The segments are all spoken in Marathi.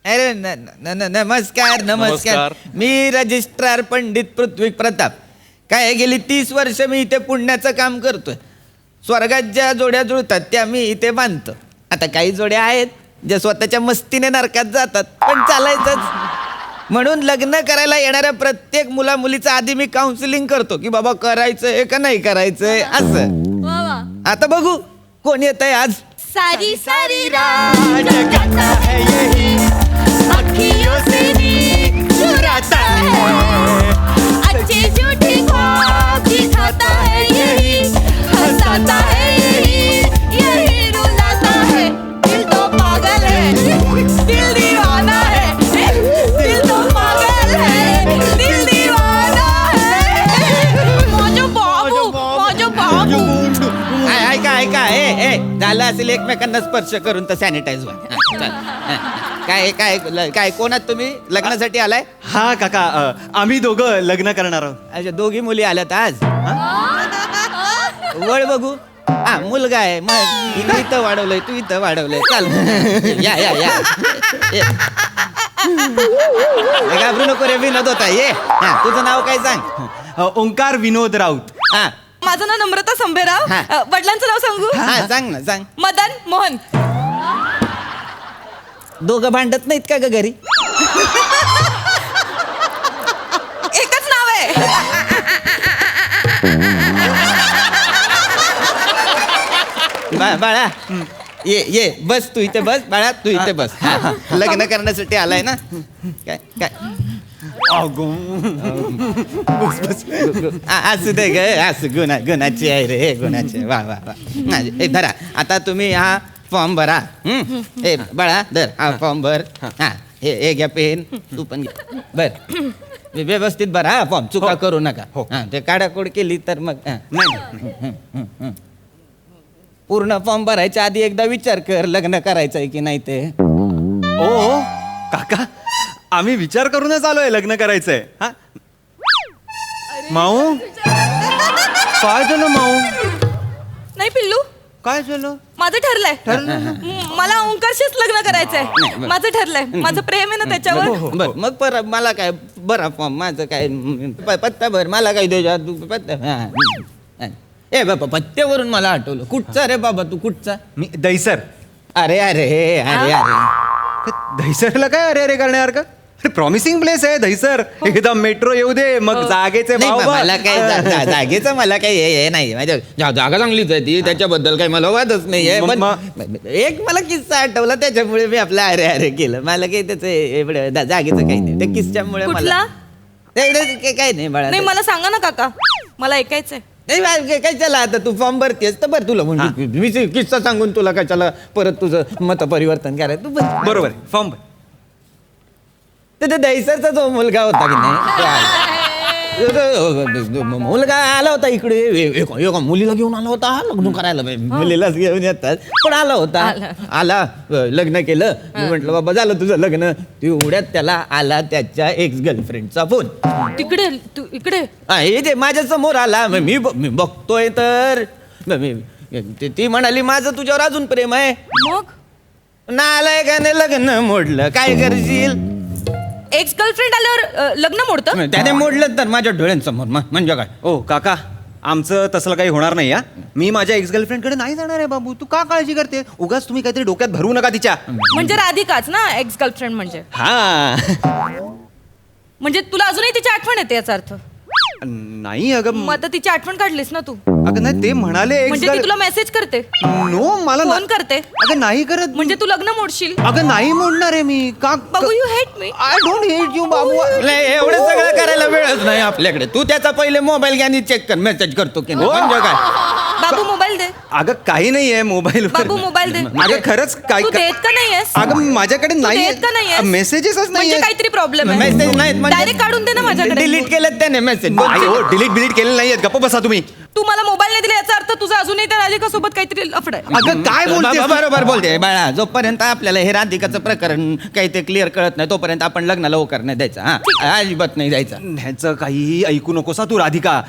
अरे नमस्कार नमस्कार. मी रजिस्ट्रार पंडित पृथ्वी प्रताप. काय गेली 30 वर्ष मी इथे पुण्याचं काम करतोय. स्वर्गात ज्या जोड्या जुळतात त्या मी इथे बांधतो. आता काही जोड्या आहेत ज्या स्वतःच्या मस्तीने नरकात जातात, पण चालायचंच. म्हणून लग्न करायला येणाऱ्या प्रत्येक मुला मुलीचं आधी मी काउन्सिलिंग करतो की बाबा करायचंय का नाही करायचंय असं. आता बघू कोण येत आहे आज. सारी सारी रात गाता है यही, अखियों से नींद चुराता है, अच्छे झूठे ख्वाब दिखाता है यही, हंसाता है यही, यही रुलाता है. दिल तो पागल है, दिल दीवाना है, दिल तो पागल है, दिल दीवाना है. माझो बाबू, माझो बाबू. ऐका ऐका ए झालं असेल एकमेकांना स्पर्श करून तर सॅनिटाईज व्हा. काय काय काय कोणात तुम्ही लग्नासाठी आलाय? हा काका, आम्ही दोघं लग्न करणार आहोत. अच्छा दोघी मुली आल्यात आज. वळ बघू. हा मुलगा आहे मग हिने इथं वाढवलंय तू इथं वाढवलंय. चाल या या या ये. घाबरू नको रे, विनोद होता ये. हा तुझं नाव काय सांग? ओंकार विनोद राऊत. हा माझं नाव नम्रता संभेराव. हा. वडिलांचं नाव सांगू? हा सांग ना सांग. मदन मोहन. दोघं भांडत नाहीत का ग घरी? एकच नाव आहे. बाळा ये ये बस तू इथे बस. बाळा तू इथे बस. हा, लग्न करण्यासाठी आलाय ना? काय काय असू दे ग, असू गुणाची आहे रे, गुणाची. वा वा वा. हे धरा आता तुम्ही हा फॉर्म भरा. ए बाळा धर हा फॉर्म भर. हा हे घ्या पेन, तू पण घे. बर व्यवस्थित भरा हा फॉर्म, चुका करू नका. हा ते काढाकोड केली तर मग नाही. पूर्ण फॉर्म भरायच्या आधी एकदा विचार कर लग्न करायचंय की नाही ते. ओ काका, आम्ही विचार करूनच आलोय लग्न करायचंय. हा माऊ, काय झालं माऊ? नाही पिल्लू, काय झालं? माझं ठरलंय. मला ओंकारशीच लग्न करायचंय. माझं ठरलंय. माझं प्रेम आहे ना त्याच्यावर. बर मग पर मला काय बरा फॉर्म माझं काय पत्ता भर. मला काय द्यायचा तू पत्ता. हा ए बाबा पत्त्यावरून मला आठवलं. कुठचा रे बाबा तू कुठचा? मी दहीसर. अरे अरे अरे अरे दहीसरला काय अरे अरे करण्यासारखं? अरे प्रॉमिसिंग प्लेस आहे दहीसर. एकदा मेट्रो येऊ दे मग जागेचे नाही, भाव बघ. मला काय जागेचं मला काही हे नाही. माझ्या जागा चांगलीच आहे ती, त्याच्याबद्दल काही मला वादच नाहीये. पण एक मला किस्सा आठवला त्याच्यामुळे मी आपलं अरे अरे केलं. मला काही त्याचं एवढं जागेचं काही नाही. त्या किस्स्यामुळे मला एवढं काही नाही बाळा. नाही मला सांगा ना काका, मला ऐकायचंय. नाही काय चला आता तू फॉर्म भरतेस तर भर. तुला म्हणजे मी किस्सा सांगून तुला काय चला परत तुझं मत परिवर्तन करायचं तू भर. बरोबर आहे, फॉर्म भर. तर दहीसरचा जो मुलगा होता की नाही, मुलगा आला होता इकडे. एका मुलीला घेऊन आला होता लग्न करायला. मुलीलाच घेऊन येतात पण आला होता. आला लग्न केलं. मी म्हंटल बाबा झालं तुझं लग्न. तेवढ्यात त्याला आला त्याच्या एक्स गर्लफ्रेंडचा फोन. तिकडे तू इकडे. हे ते माझ्या समोर आला. मी बघतोय तर ती म्हणाली माझं तुझ्यावर अजून प्रेम आहे. मग नालायकाने लग्न मोडलं. काय करशील? एक्स गर्लफ्रेंड आल्यावर लग्न मोडतं? त्याने मोडलं तर माझ्या डोळ्यांसमोर म्हणजे काय? ओ काका, आमचं तसलं काही होणार नाही. या मी माझ्या एक्स गर्लफ्रेंडकडे नाही जाणार आहे बाबू. तू का काळजी करते? उगाच तुम्ही काहीतरी डोक्यात भरवू नका तिच्या. म्हणजे राधिकाच ना एक्स गर्लफ्रेंड म्हणजे? हा म्हणजे तुला अजूनही तिची आठवण येते याचा अर्थ? नाही अगं. मग आता तिची आठवण काढलीस ना तू? अगं नाही, ते म्हणाले म्हणजे ती तुला मेसेज करते? नो मला फोन करते? अगं नाही करत. म्हणजे तू लग्न मोडशील? अगं नाही मोडणार आहे मी. का बाबू you hate me? I don't hate you बाबू. नाही एवढं सगळं करायला वेळच नाही आपल्याकडे. तू त्याचा पहिले मोबाईल घ्या आणि चेक कर मेसेज करतो की नाही. म्हणजे काय? बाबू मोबाईल दे. अगं काही नाही आहे मोबाईल. बाबू मोबाईल दे. अगं खरंच काय तू देत का नाहीयेस? अगं माझ्याकडे नाही देत का नाहीयेस? मेसेजेसच नाही. म्हणजे काहीतरी प्रॉब्लेम आहे. मेसेज नाहीत डायरेक्ट काढून दे ना माझ्याकडे. डिलीट केलं त्याने मेसेज. डिलीट केलेलं नाहीये. गप्प बसा तुम्ही. तू मला मोबाईल नाही दिला याचा अर्थ तुझा अजूनही त्या राधिका सोबत काहीतरी लफड आहे. अगं काय बोलते? बरोबर बोलते बाळा. जोपर्यंत आपल्याला हे राधिकाचं प्रकरण काही ते क्लिअर कळत नाही तोपर्यंत आपण लग्नाला होकार नाही द्यायचा. हा अजिबात नाही द्यायचा. ह्याचं काही ऐकू नकोस तू राधिका.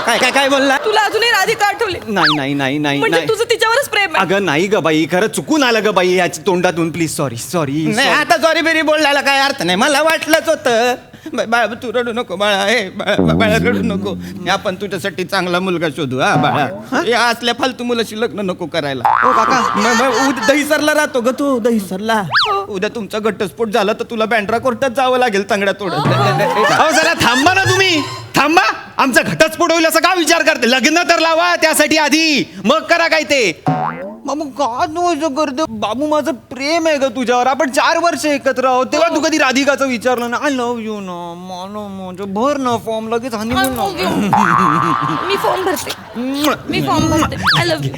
काय काय काय बोलला? तुला अजूनही राधिका आठवली? नाही नाही नाही नाही म्हणजे नाही. तुझं तिच्यावरच प्रेम अगं नाही ग बाई, खरं चुकून आलं ग बाई याच्या तोंडातून. Please sorry sorry. नाही आता सॉरी बिरी बोलण्याला काय अर्थ नाही, मला वाटलंच होतं. बाळा तू रडू नको बाळा, हे बाळा रडू नको. आपण तुझ्यासाठी चांगला मुलगा शोधू. हा बाळा, हे असल्या फालतू मुलाशी लग्न नको करायला. हो काका. उद्या दहीसरला राहतो ग तू, दहीसरला. उद्या तुमचा घटस्फोट झाला तर तुला बँड्रा कोर्टात जावं लागेल तंगड्या तोडत. अहो जरा थांबा ना तुम्ही, थांबा. आमचा घटस्फोट होईल असं का विचार करते? लग्न तर लावा त्यासाठी आधी, मग करा काय ते. बाबू का तू करतो? बाबू माझं प्रेम आहे ग तुझ्यावर. आपण 4 वर्ष एकत्र आहोत. तेव्हा तू कधी राधिकाचं विचारलं ना? आय लव्ह यू ना, मला माझं भर ना फॉर्म लगेच हनीमून ना. मी फॉर्म भरते. I love you.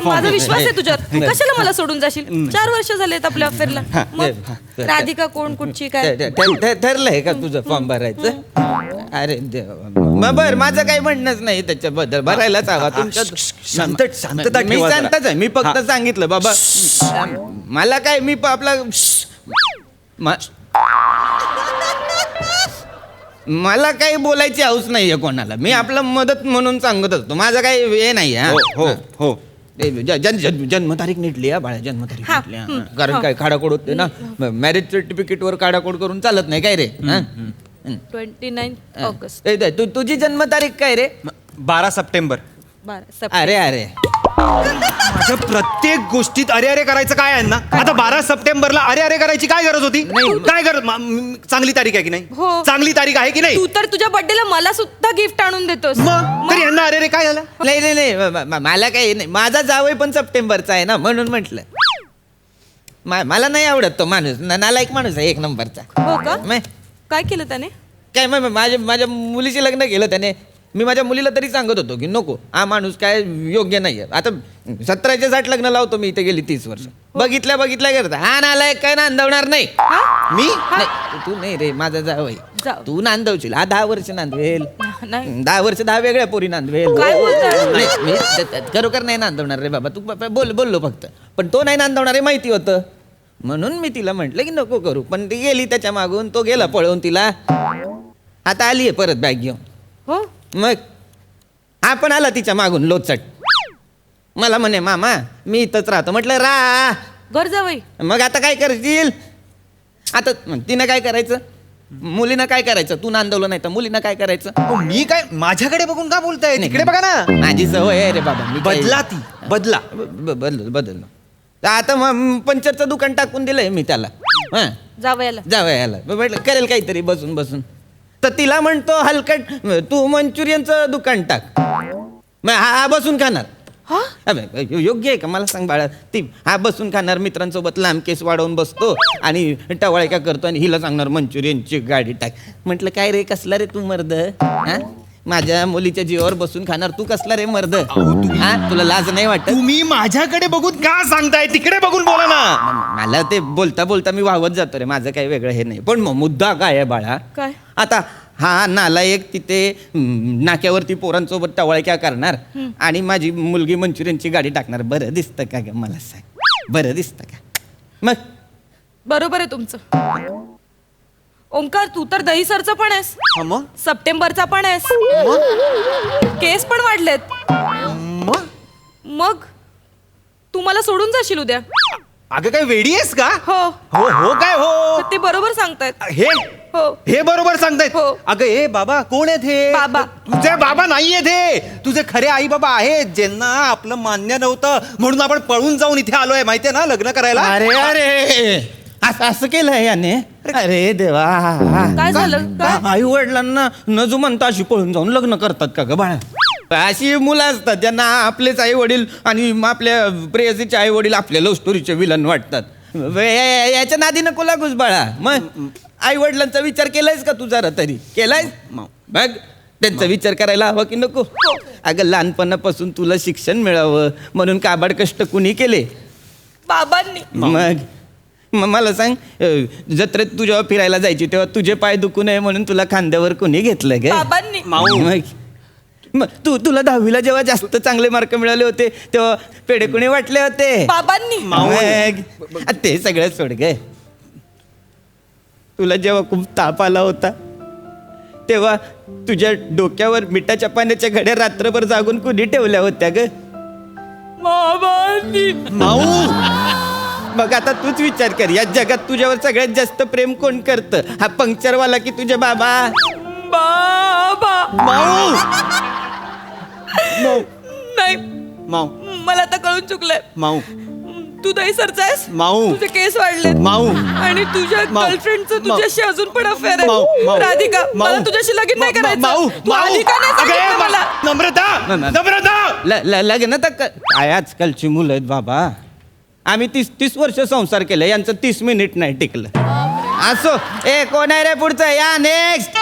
माझा विश्वास आहे तुझ्यावर. कशाला मला सोडून जाशील? 4 वर्ष झालेत आपल्या अफेअरला. मग राधिका कोण, कुठची, काय? ठरलंय का तुझं फॉर्म भरायचं? अरे देवा, बर माझं काही म्हणणंच नाही त्याच्याबद्दल. भरायलाच हवा तुमच्या. शांतता मी ठेवा जरा. शांतच आहे. मी फक्त सांगितलं बाबा, मला काय, मी आपला मला काही बोलायची हौस नाहीये कोणाला. मी आपलं मदत म्हणून सांगत असतो. माझं काही हे नाही. हो हो. जन्मतारीख नीटली हा बाळा, जन्मतारीख नीटली हा. कारण काय खाडाखोड होते ना, मॅरेज सर्टिफिकेट वर खाडाखोड करून चालत नाही काय रे. 29 ऑगस्ट. तुझी जन्मतारीख काय रे? 12 सप्टेंबर. 12 सप्टेंबर. अरे अरे माझ्या प्रत्येक गोष्टीत अरे अरे करायचं काय आहे ना? आता 12 सप्टेंबरला अरे अरे करायची काय गरज होती? काय गरज? चांगली तारीख आहे की नाही? हो. चांगली तारीख आहे की नाही? तू तर तुझ्या बर्थडेला मला सुद्धा गिफ्ट आणून देतोस. मग तरी यांना अरे अरे काय झालं? नाही नाही नाही, मला काही नाही. माझा जावई पण सप्टेंबरचा आहे ना, म्हणून म्हटलं. मला नाही आवडत तो माणूस. नालायक माणूस आहे, 1 नंबरचा. हो का? मग काय केलं त्याने? काय मग माझ्या मुलीशी लग्न केलं त्याने. मी माझ्या मुलीला तरी सांगत होतो की नको, हा माणूस काय योग्य नाहीये. आता 17च्या 60 लग्न लावतो मी, इथे गेली 30 वर्ष. बघितल्या करता हा नालायक काय नांदवणार नाही. मी नाही, तू नाही रे, माझा जावई. तू नांदवशील. हा 10 वर्ष नांदवेल. नाही. 10 वर्ष 10 वेगळ्या पोरी नांदवेल. काय बोलतोय? नाही, मी खरोखर नाही नांदवणार रे बाबा. तू बोललो फक्त, पण तो नाही नांदवणार हे माहिती होतं. म्हणून मी तिला म्हटलं की नको करू. पण ती गेली त्याच्या मागून, तो गेला पळवून तिला. आता आली आहे परत बॅग घेऊन. हो. मग हा पण आला तिच्या मागून लोचट. मला म्हणे मामा मी इथंच राहतो. म्हटलं घर जावई. मग आता काय करशील? आता तिनं काय करायचं? मुलीनं काय करायचं? तू नांदवलं नाही तर मुलीनं काय करायचं? अहो, मी काय माझ्याकडे बघून का बोलताय? तिकडे बघा ना. माझी सवय आहे रे बाबा. मी बदला ती, बदला. बदललो. आता मग पंचरचं दुकान टाकून दिलंय मी त्याला. हा जावयाला. जावयाला म्हटलं करेल काहीतरी बसून बसून. तर तिला म्हणतो हलकट तू मंचुरियनचं दुकान टाक. मग हा बसून खाणार. योग्य आहे का मला सांग बाळा? ती हा बसून खाणार, मित्रांसोबत लांब केस वाढवून बसतो आणि टवाळक्या करतो आणि हिला सांगणार मंचुरियनची गाडी टाक. म्हटलं काय रे, कसला रे तू मर्द? हा, माझ्या मुलीच्या जीवावर बसून खाणार तू कसला रे मर्द? हा, तुला लाज नाही वाटत? तुम्ही माझ्याकडे बघून का सांगताय? तिकडे बघून बोला ना. मला ते बोलता बोलता मी वाहवत जातो रे. माझं काही वेगळं हे नाही. पण मुद्दा काय आहे बाळा? काय? आता हा नालायक तिथे नाक्यावरती पोरांसोबत टवाळक्या करणार आणि माझी मुलगी मंचुरियनची गाडी टाकणार. बरं दिसतं का ग मला सांग? बरं दिसतं का? मग बरोबर आहे तुमचं. ओंकार, तू तर दहीसरचा पण आहेस, मग सप्टेंबरचा पण आहेस, केस पण वाढलेत. मग तू मला सोडून जाशील उद्या? अगं काय वेडी आहेस का? हो. हो हो काय हो? ते बरोबर सांगतायत. हे हो. हे बरोबर सांगतायत. हो. अगं हे बाबा कोण आहेत हे? बाबा. तुझे बाबा नाहीयेत हे. तुझे खरे आई बाबा आहेत, ज्यांना आपलं मान्य नव्हतं म्हणून आपण पळून जाऊन इथे आलोय माहितीये ना लग्न करायला. अरे अरे असं केलंय याने? अरे देवा, काय झालं? काय? आई वडिलांना न जुमानता अशी पळून जाऊन लग्न करतात का ग बाळा? अशी मुलं असतात ज्यांना आपलेच आई वडील आणि आपल्या प्रेयसीचे आई वडील आपल्या लव्ह स्टोरीचे विलन वाटतात. याच्या नादी नको लागूस बाळा. मग आई वडिलांचा विचार केलायस का तू जरा तरी? केलायस? बघ त्यांचा विचार करायला हवा की नको? अगं लहानपणापासून तुला शिक्षण मिळावं म्हणून काबाड कष्ट कुणी केले? बाबांनी. मग मला सांग, जत्रेत तू जेव्हा फिरायला जायची तेव्हा तुझे पाय दुखू नये म्हणून तुला खांद्यावर कोणी घेतलं ग? बाबांनी. मग तुला 10वीला जेव्हा जास्त चांगले मार्क मिळाले होते तेव्हा पेढे कोणी वाटले होते? बाबांनी. मग ते सगळं सोड ग. तुला जेव्हा खूप ताप आला होता तेव्हा तुझ्या डोक्यावर मिठाच्या पाण्याच्या घड्या रात्रभर जागून कुणी ठेवल्या होत्या ग? मामांनी. माऊ बघ आता तूच विचार कर, या जगात तुझ्यावर सगळ्यात जास्त प्रेम कोण करतं? हा पंक्चरवाला की तुझे बाबा? बाबा. माऊ माऊ नाही, माऊ मला आता कळून चुकलंय. माऊ तू दही सरचायस, माऊ. तुझे केस वाढलेत, माऊ. आणि तुझ्या माऊ. गर्लफ्रेंडचं माऊ. तुझ्याशी अजून पण अफेअर माऊ, आहे. माऊ. राधिका, माऊ. मला तुझ्याशी लगीन नाही करायचं. माऊ तू आधी का नाही अगं, सांगितलं मला? नम्रता नम्रता लग्न तर काय आजकालची मुलं आहेत बाबा. आम्ही 30 वर्ष संसार केला, यांचं 30 मिनिट नाही टिकलं. असो, ए कोण आहे रे पुढचं? या नेक्स्ट.